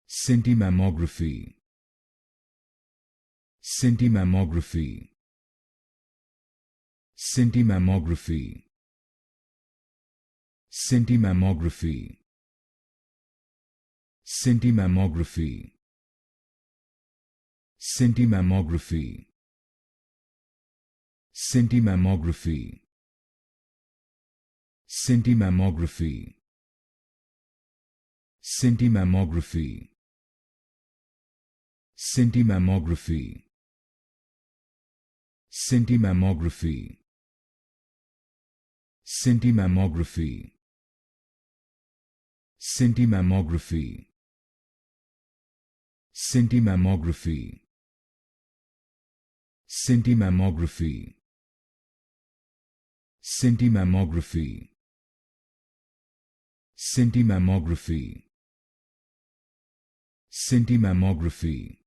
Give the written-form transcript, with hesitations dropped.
Scintimammography. Scintimammography. Scintimammography. Scintimammography. Scintimammography. Scintimammography. Scintimammography. Scintimammography. Scintimammography. Scintimammography. Scintimammography. Scintimammography. Scintimammography. Scintimammography. Scintimammography. Scintimammography. Scintimammography. Scintimammography.